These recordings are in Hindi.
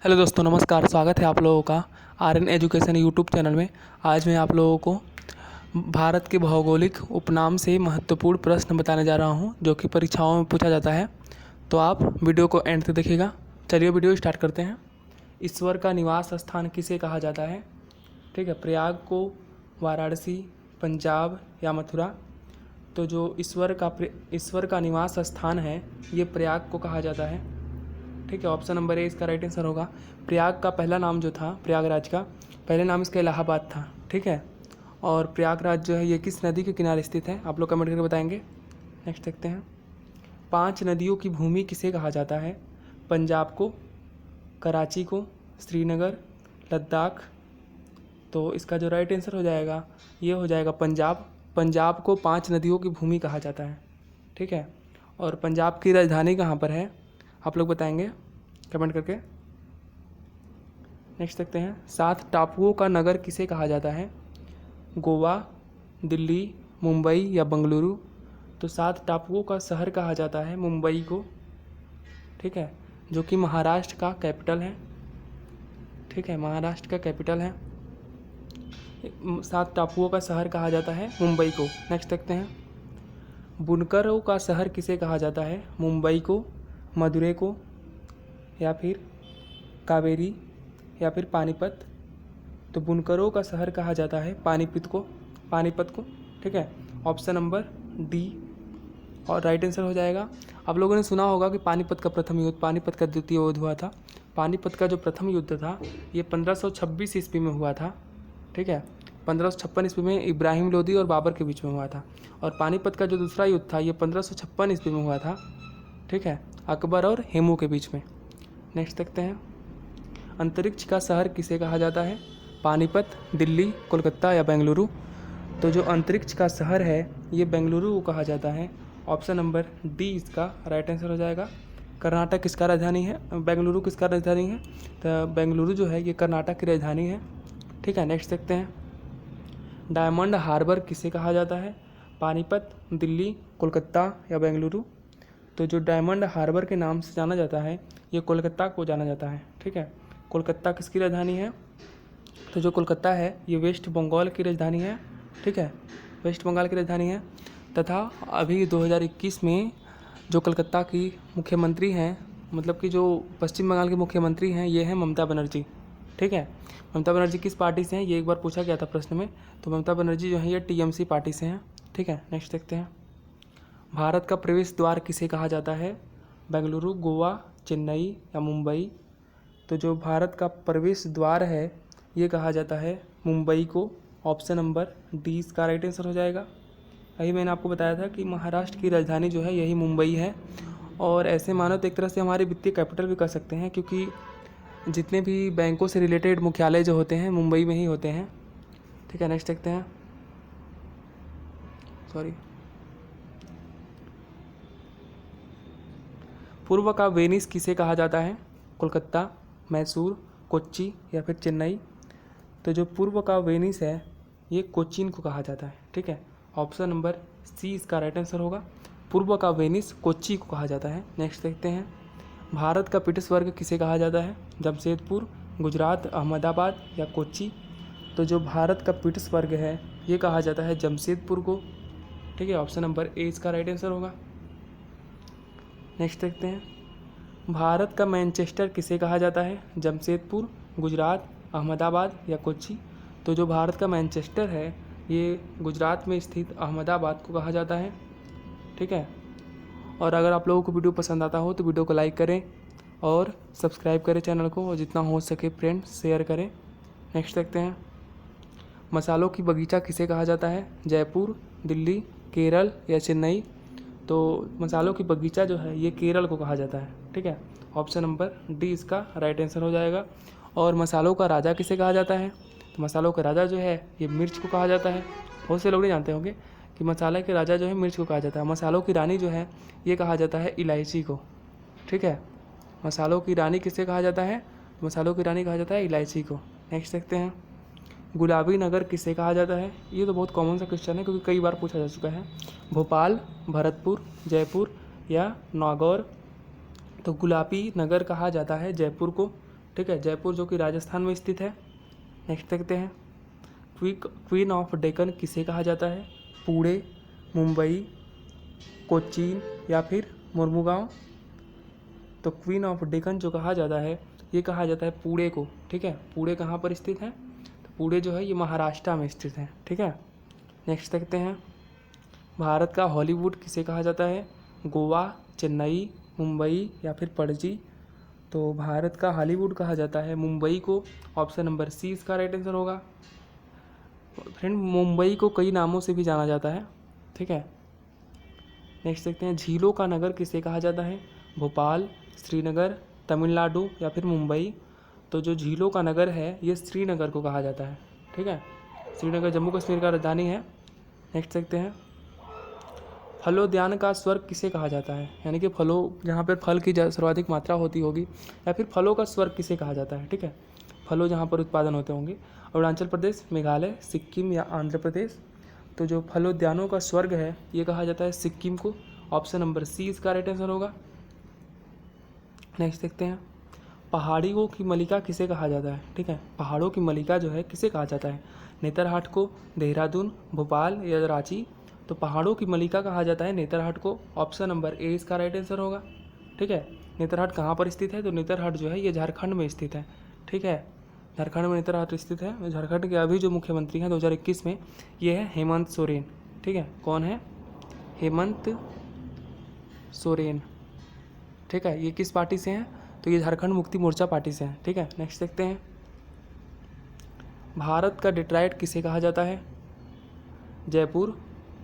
हेलो दोस्तों, नमस्कार। स्वागत है आप लोगों का आर्यन एजुकेशन यूट्यूब चैनल में। आज मैं आप लोगों को भारत के भौगोलिक उपनाम से महत्वपूर्ण प्रश्न बताने जा रहा हूं, जो कि परीक्षाओं में पूछा जाता है। तो आप वीडियो को एंड तक देखिएगा। चलिए वीडियो स्टार्ट करते हैं। ईश्वर का निवास स्थान किसे कहा जाता है? ठीक है, प्रयाग को, वाराणसी, पंजाब या मथुरा? तो जो ईश्वर का निवास स्थान है, ये प्रयाग को कहा जाता है। ठीक है, ऑप्शन नंबर ए इसका राइट आंसर होगा। प्रयाग का पहला नाम जो था, प्रयागराज का पहले नाम इसका इलाहाबाद था। ठीक है, और प्रयागराज जो है ये किस नदी के किनारे स्थित है? आप लोग कमेंट करके बताएंगे। नेक्स्ट देखते हैं। 5 नदियों की भूमि किसे कहा जाता है? पंजाब को, कराची को, श्रीनगर, लद्दाख? तो इसका जो राइट आंसर हो जाएगा ये हो जाएगा पंजाब। पंजाब को 5 नदियों की भूमि कहा जाता है। ठीक है, और पंजाब की राजधानी कहाँ पर है? आप लोग बताएंगे कमेंट करके। नेक्स्ट देखते हैं। 7 टापुओं का नगर किसे कहा जाता है? गोवा, दिल्ली, मुंबई या बेंगलुरु? तो 7 टापुओं का शहर कहा जाता है मुंबई को। ठीक है, जो कि महाराष्ट्र का कैपिटल है। ठीक है, महाराष्ट्र का कैपिटल है। 7 टापुओं का शहर कहा जाता है मुंबई को। नेक्स्ट देखते हैं। बुनकरों का शहर किसे कहा जाता है? मुंबई को, मदुरै को, या फिर कावेरी, या फिर पानीपत? तो बुनकरों का शहर कहा जाता है पानीपत को। ठीक है, ऑप्शन नंबर डी और राइट आंसर हो जाएगा। आप लोगों ने सुना होगा कि पानीपत का प्रथम युद्ध, पानीपत का द्वितीय युद्ध हुआ था। पानीपत का जो प्रथम युद्ध था ये 1526 ईस्वी में हुआ था। ठीक है, 1556 ईस्वी में इब्राहिम लोदी और बाबर के बीच में हुआ था। और पानीपत का जो दूसरा युद्ध था ये 1556 ईस्वी में हुआ था। ठीक है, अकबर और हेमू के बीच में। नेक्स्ट देखते हैं। अंतरिक्ष का शहर किसे कहा जाता है? पानीपत, दिल्ली, कोलकाता या बेंगलुरु? तो जो अंतरिक्ष का शहर है ये बेंगलुरु को कहा जाता है। ऑप्शन नंबर डी इसका राइट आंसर हो जाएगा। कर्नाटक किसका राजधानी है? बेंगलुरु किसका राजधानी है? तो बेंगलुरु जो है ये कर्नाटक की राजधानी है। ठीक है, नेक्स्ट देखते हैं। डायमंड हार्बर किसे कहा जाता है? पानीपत, दिल्ली, कोलकाता या बेंगलुरु? तो जो डायमंड हार्बर के नाम से जाना जाता है ये कोलकाता को जाना जाता है। ठीक है, कोलकाता किसकी राजधानी है? तो जो कोलकाता है ये वेस्ट बंगाल की राजधानी है। ठीक है, वेस्ट बंगाल की राजधानी है। तथा अभी 2021 में जो कोलकाता की मुख्यमंत्री हैं, मतलब कि जो पश्चिम बंगाल के मुख्यमंत्री हैं, ये हैं ममता बनर्जी। ठीक है, ममता बनर्जी किस पार्टी से हैं ये एक बार पूछा गया था प्रश्न में। तो ममता बनर्जी जो है ये टीएमसी पार्टी से हैं। ठीक है, नेक्स्ट देखते हैं। भारत का प्रवेश द्वार किसे कहा जाता है? बेंगलुरु, गोवा, चेन्नई या मुंबई? तो जो भारत का प्रवेश द्वार है ये कहा जाता है मुंबई को। ऑप्शन नंबर डी इसका राइट आंसर हो जाएगा। अभी मैंने आपको बताया था कि महाराष्ट्र की राजधानी जो है यही मुंबई है। और ऐसे मानो तो एक तरह से हमारी वित्तीय कैपिटल भी कर सकते हैं, क्योंकि जितने भी बैंकों से रिलेटेड मुख्यालय जो होते हैं मुंबई में ही होते हैं। ठीक है, नेक्स्ट देखते हैं। पूर्व का वेनिस किसे कहा जाता है? कोलकाता, मैसूर, कोच्चि या फिर चेन्नई? तो जो पूर्व का वेनिस है ये कोचीन को कहा जाता है। ठीक है, ऑप्शन नंबर सी इसका राइट आंसर होगा। पूर्व का वेनिस कोच्चि को कहा जाता है। नेक्स्ट देखते हैं। भारत का पीटर्सबर्ग किसे कहा जाता है? जमशेदपुर, गुजरात, अहमदाबाद या कोच्चि? तो जो भारत का पीटर्सबर्ग है ये कहा जाता है जमशेदपुर को। ठीक है, ऑप्शन नंबर ए इसका राइट आंसर होगा। नेक्स्ट देखते हैं। भारत का मैनचेस्टर किसे कहा जाता है? जमशेदपुर, गुजरात, अहमदाबाद या कोच्चि? तो जो भारत का मैनचेस्टर है ये गुजरात में स्थित अहमदाबाद को कहा जाता है। ठीक है, और अगर आप लोगों को वीडियो पसंद आता हो तो वीडियो को लाइक करें और सब्सक्राइब करें चैनल को, और जितना हो सके फ्रेंड्स शेयर करें। नेक्स्ट देखते हैं। मसालों की बगीचा किसे कहा जाता है? जयपुर, दिल्ली, केरल या चेन्नई? तो मसालों की बगीचा जो है ये केरल को कहा जाता है। ठीक है, ऑप्शन नंबर डी इसका राइट आंसर हो जाएगा। और मसालों का राजा किसे कहा जाता है? तो मसालों का राजा जो है ये मिर्च को कहा जाता है। बहुत से लोग नहीं जानते होंगे कि मसाले के राजा जो है मिर्च को कहा जाता है। मसालों की रानी जो है ये कहा जाता है इलायची को। ठीक है, मसालों की रानी किसे कहा जाता है? मसालों की रानी कहा जाता है इलायची को। नेक्स्ट देखते हैं। गुलाबी नगर किसे कहा जाता है? ये तो बहुत कॉमन सा क्वेश्चन है, क्योंकि कई बार पूछा जा चुका है। भोपाल, भरतपुर, जयपुर या नागौर? तो गुलाबी नगर कहा जाता है जयपुर को। ठीक है, जयपुर जो कि राजस्थान में स्थित है। नेक्स्ट देखते हैं, क्वीन ऑफ डेक्कन किसे कहा जाता है? पुणे, मुंबई, कोचीन या फिर मुर्मुगांव। तो क्वीन ऑफ डेक्कन जो कहा जाता है ये कहा जाता है पुणे को। ठीक है, पुणे कहाँ पर स्थित है? तो पुणे जो है ये महाराष्ट्र में स्थित है। ठीक है, नेक्स्ट देखते हैं, भारत का हॉलीवुड किसे कहा जाता है? गोवा, चेन्नई, मुंबई या फिर पणजी। तो भारत का हॉलीवुड कहा जाता है मुंबई को। ऑप्शन नंबर सी इसका राइट आंसर होगा। फ्रेंड, मुंबई को कई नामों से भी जाना जाता है। ठीक है, नेक्स्ट देखते हैं, झीलों का नगर किसे कहा जाता है? भोपाल, श्रीनगर, तमिलनाडु या फिर मुंबई। तो जो झीलों का नगर है ये श्रीनगर को कहा जाता है। ठीक है, श्रीनगर जम्मू कश्मीर का राजधानी है। नेक्स्ट देखते हैं, फलोद्यान का स्वर्ग किसे कहा जाता है? यानी कि फलों, जहाँ पर फल की सर्वाधिक मात्रा होती होगी, या फिर फलों का स्वर्ग किसे कहा जाता है? ठीक है, फलों जहाँ पर उत्पादन होते होंगे। अरुणाचल प्रदेश, मेघालय, सिक्किम या आंध्र प्रदेश। तो जो फलोद्यानों का स्वर्ग है ये कहा जाता है सिक्किम को। ऑप्शन नंबर सी इसका राइट आंसर होगा। नेक्स्ट देखते हैं, पहाड़ियों की मलिका किसे कहा जाता है? ठीक है, पहाड़ों की मलिका जो है किसे कहा जाता है? नेतरहाट को, देहरादून, भोपाल या रांची। तो पहाड़ों की मलिका कहा जाता है नेतरहाट को। ऑप्शन नंबर ए इसका राइट आंसर होगा। ठीक है, नेतरहाट कहाँ पर स्थित है? तो नेतरहाट जो है ये झारखंड में स्थित है। ठीक है, झारखंड में नेतरहाट स्थित है। झारखंड के अभी जो मुख्यमंत्री हैं 2021 में ये है हेमंत सोरेन। ठीक है, कौन है? हेमंत सोरेन। ठीक है, ये किस पार्टी से हैं? तो ये झारखंड मुक्ति मोर्चा पार्टी से हैं। ठीक है, नेक्स्ट देखते हैं, भारत का डेट्रॉइट किसे कहा जाता है? जयपुर,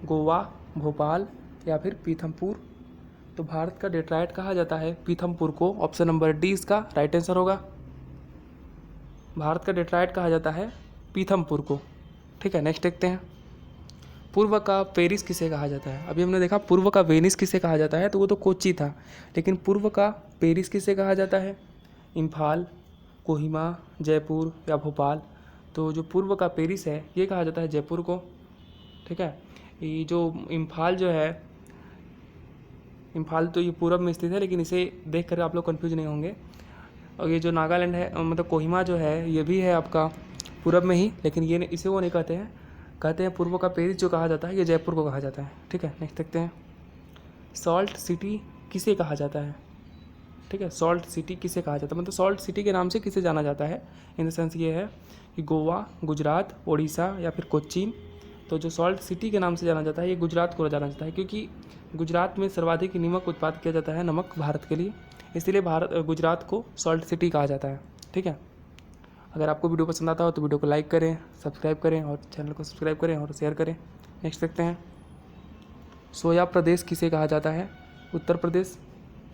गोवा, भोपाल या फिर पीथमपुर। तो भारत का डेट्रॉइट कहा जाता है पीथमपुर को। ऑप्शन नंबर डी इसका राइट आंसर होगा। भारत का डेट्रॉइट कहा जाता है पीथमपुर को। ठीक है, नेक्स्ट देखते हैं, पूर्व का पेरिस किसे कहा जाता है? अभी हमने देखा पूर्व का वेनिस किसे कहा जाता है, तो वो तो कोच्चि था। लेकिन पूर्व का पेरिस किसे कहा जाता है? इम्फाल, कोहिमा, जयपुर या भोपाल। तो जो पूर्व का पेरिस है ये कहा जाता है जयपुर को। ठीक है, ये जो इम्फाल जो है, इम्फाल तो ये पूर्व में स्थित है, लेकिन इसे देख कर आप लोग कन्फ्यूज नहीं होंगे। और ये जो नागालैंड है, मतलब कोहिमा जो है ये भी है आपका पूर्व में ही, लेकिन ये इसे वो नहीं कहते हैं पूर्व का पेरिस जो कहा जाता है ये जयपुर को कहा जाता है। ठीक है, नेक्स्ट देखते हैं, सॉल्ट सिटी किसे कहा जाता है? ठीक है, सॉल्ट सिटी किसे कहा जाता है, मतलब सॉल्ट सिटी के नाम से किसे जाना जाता है? इन द सेंस ये है कि गोवा, गुजरात, उड़ीसा या फिर कोच्चीन। तो जो सॉल्ट सिटी के नाम से जाना जाता है ये गुजरात को जाना जाता है, क्योंकि गुजरात में सर्वाधिक नमक उत्पाद किया जाता है, नमक भारत के लिए, इसलिए गुजरात को सॉल्ट सिटी कहा जाता है। ठीक है, अगर आपको वीडियो पसंद आता हो तो वीडियो को लाइक करें, सब्सक्राइब करें और चैनल को सब्सक्राइब करें और शेयर करें। नेक्स्ट देखते हैं, सोया प्रदेश किसे कहा जाता है? उत्तर प्रदेश,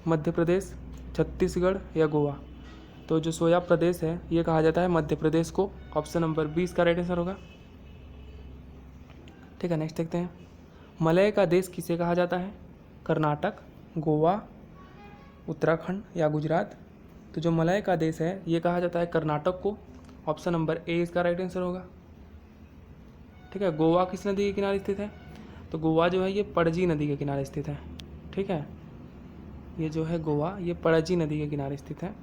मध्य प्रदेश, छत्तीसगढ़ या गोवा। तो जो सोया प्रदेश है ये कहा जाता है मध्य प्रदेश को। ऑप्शन नंबर 20 का राइट आंसर होगा। ठीक है, नेक्स्ट देखते हैं, मलय का देश किसे कहा जाता है? कर्नाटक, गोवा, उत्तराखंड या गुजरात। तो जो मलय का देश है ये कहा जाता है कर्नाटक को। ऑप्शन नंबर ए इसका राइट आंसर होगा। ठीक है, गोवा किस नदी के किनारे स्थित है? तो गोवा जो है ये पणजी नदी के किनारे स्थित है। ठीक है, ये जो है गोवा ये पणजी नदी के किनारे स्थित है।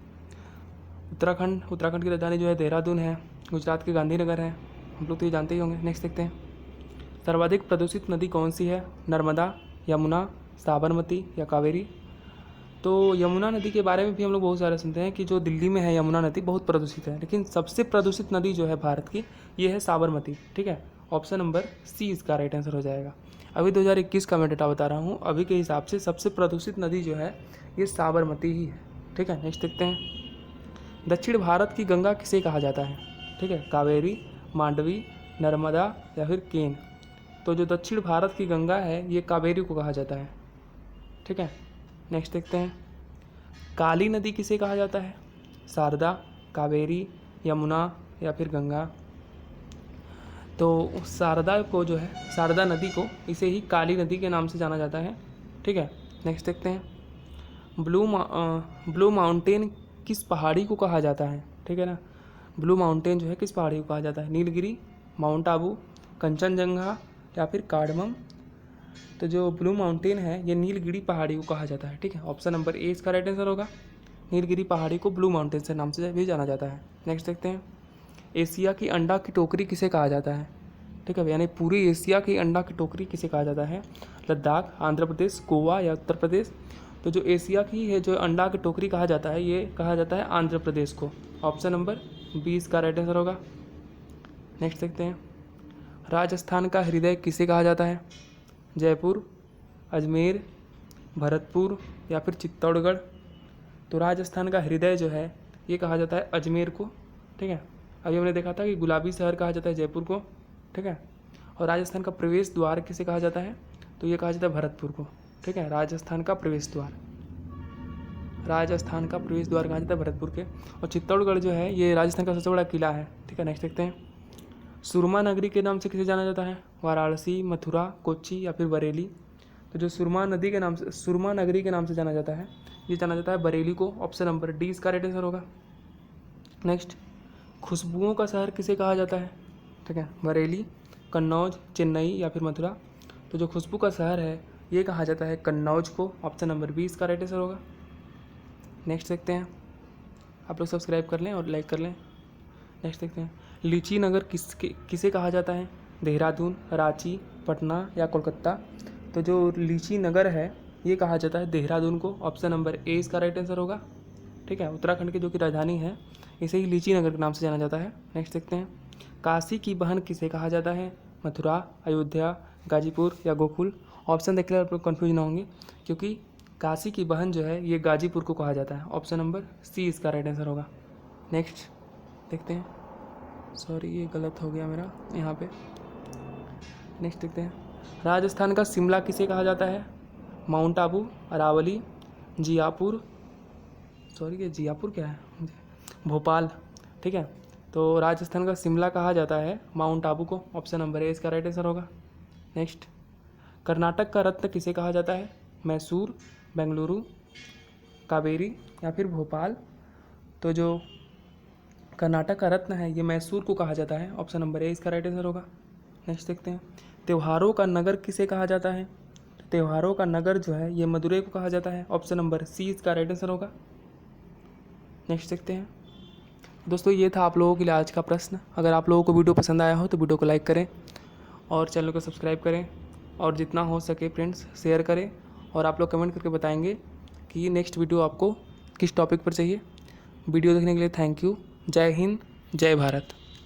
उत्तराखंड की राजधानी जो है देहरादून है। गुजरात के गांधीनगर है, हम लोग तो ये जानते ही होंगे। नेक्स्ट देखते हैं, सर्वाधिक प्रदूषित नदी कौन सी है? नर्मदा, यमुना, साबरमती या कावेरी। तो यमुना नदी के बारे में भी हम लोग बहुत सारे सुनते हैं कि जो दिल्ली में है यमुना नदी बहुत प्रदूषित है, लेकिन सबसे प्रदूषित नदी जो है भारत की ये है साबरमती। ठीक है, ऑप्शन नंबर सी इसका राइट आंसर हो जाएगा। अभी 2021 का मैं डेटा बता रहा हूँ, अभी के हिसाब से सबसे प्रदूषित नदी जो है ये साबरमती ही है। ठीक है, नेक्स्ट देखते हैं, दक्षिण भारत की गंगा किसे कहा जाता है? ठीक है, कावेरी, मांडवी, नर्मदा या फिर केन। तो जो दक्षिण भारत की गंगा है ये कावेरी को कहा जाता है। ठीक है, नेक्स्ट देखते हैं, काली नदी किसे कहा जाता है? शारदा, कावेरी, यमुना या फिर गंगा। तो शारदा को जो है, शारदा नदी को इसे ही काली नदी के नाम से जाना जाता है। ठीक है, नेक्स्ट देखते हैं, ब्लू माउंटेन किस पहाड़ी को कहा जाता है? ठीक है ना, ब्लू माउंटेन जो है किस पहाड़ी को कहा जाता है? नीलगिरी, माउंट आबू, कंचनजंगा या फिर कार्डमम। तो जो ब्लू माउंटेन है ये नीलगिरी पहाड़ी को कहा जाता है। ठीक है, ऑप्शन नंबर ए इसका राइट आंसर होगा। नीलगिरी पहाड़ी को ब्लू माउंटेन से नाम से भी जाना जाता है। नेक्स्ट देखते हैं, एशिया की अंडा की टोकरी किसे कहा जाता है? ठीक है, यानी पूरी एशिया की अंडा की टोकरी किसे कहा जाता है? लद्दाख, आंध्र प्रदेश, गोवा या उत्तर प्रदेश? तो जो एशिया की है जो अंडा की टोकरी कहा जाता है, ये कहा जाता है आंध्र प्रदेश को। ऑप्शन नंबर 20 का राइट आंसर होगा। नेक्स्ट देखते हैं, राजस्थान का हृदय किसे कहा जाता है? जयपुर, अजमेर, भरतपुर या फिर चित्तौड़गढ़? तो राजस्थान का हृदय जो है ये कहा जाता है अजमेर को। ठीक है, अभी हमने देखा था कि गुलाबी शहर कहा जाता है जयपुर को। ठीक है, और राजस्थान का प्रवेश द्वार किसे कहा जाता है? तो ये कहा जाता है भरतपुर को। ठीक है, राजस्थान का प्रवेश द्वार कहा जाता है भरतपुर के। और चित्तौड़गढ़ जो है ये राजस्थान का सबसे बड़ा किला है। ठीक है, नेक्स्ट देखते हैं, सुरमा नगरी के नाम से किसे जाना जाता है? वाराणसी, मथुरा, कोच्चि या फिर बरेली? तो जो सुरमा नगरी के नाम से जाना जाता है, ये जाना जाता है बरेली को। ऑप्शन नंबर डी इसका राइट आंसर होगा। नेक्स्ट, खुशबुओं का शहर किसे कहा जाता है? ठीक है, बरेली, कन्नौज, चेन्नई या फिर मथुरा? तो जो खुशबू का शहर है ये कहा जाता है कन्नौज को। ऑप्शन नंबर 20 का राइट आंसर होगा। नेक्स्ट देखते हैं, आप लोग सब्सक्राइब कर लें और लाइक कर लें। नेक्स्ट देखते हैं, लीची नगर किसे कहा जाता है? देहरादून, रांची, पटना या कोलकाता? तो जो लीची नगर है ये कहा जाता है देहरादून को। ऑप्शन नंबर ए इसका राइट आंसर होगा। ठीक है, उत्तराखंड की जो कि राजधानी है इसे ही लीची नगर के नाम से जाना जाता है। नेक्स्ट देखते हैं, काशी की बहन किसे कहा जाता है? मथुरा, अयोध्या, गाजीपुर या गोकुल? ऑप्शन देखकर आप लोग कन्फ्यूज ना होंगे, क्योंकि काशी की बहन जो है ये गाजीपुर को कहा जाता है। ऑप्शन नंबर सी इसका राइट आंसर होगा। नेक्स्ट देखते हैं, सॉरी ये गलत हो गया मेरा यहाँ पे। नेक्स्ट देखते हैं, राजस्थान का शिमला किसे कहा जाता है? माउंट आबू, अरावली, जियापुर, सॉरी ये जियापुर क्या है, भोपाल? ठीक है, तो राजस्थान का शिमला कहा जाता है माउंट आबू को। ऑप्शन नंबर ए इसका राइट आंसर होगा। नेक्स्ट, कर्नाटक का रत्न किसे कहा जाता है? मैसूर, बेंगलुरु, कावेरी या फिर भोपाल? तो जो कर्नाटक का रत्न है ये मैसूर को कहा जाता है। ऑप्शन नंबर ए इसका राइट आंसर होगा। नेक्स्ट देखते हैं, त्योहारों का नगर किसे कहा जाता है? त्योहारों का नगर जो है ये मदुरई को कहा जाता है। ऑप्शन नंबर सी इसका राइट आंसर होगा। नेक्स्ट देखते हैं, दोस्तों ये था आप लोगों के लिए आज का प्रश्न। अगर आप लोगों को वीडियो पसंद आया हो तो वीडियो को लाइक करें और चैनल को सब्सक्राइब करें, और जितना हो सके फ्रेंड्स शेयर करें, और आप लोग कमेंट करके बताएंगे कि नेक्स्ट वीडियो आपको किस टॉपिक पर चाहिए। वीडियो देखने के लिए थैंक यू। जय हिंद, जय भारत।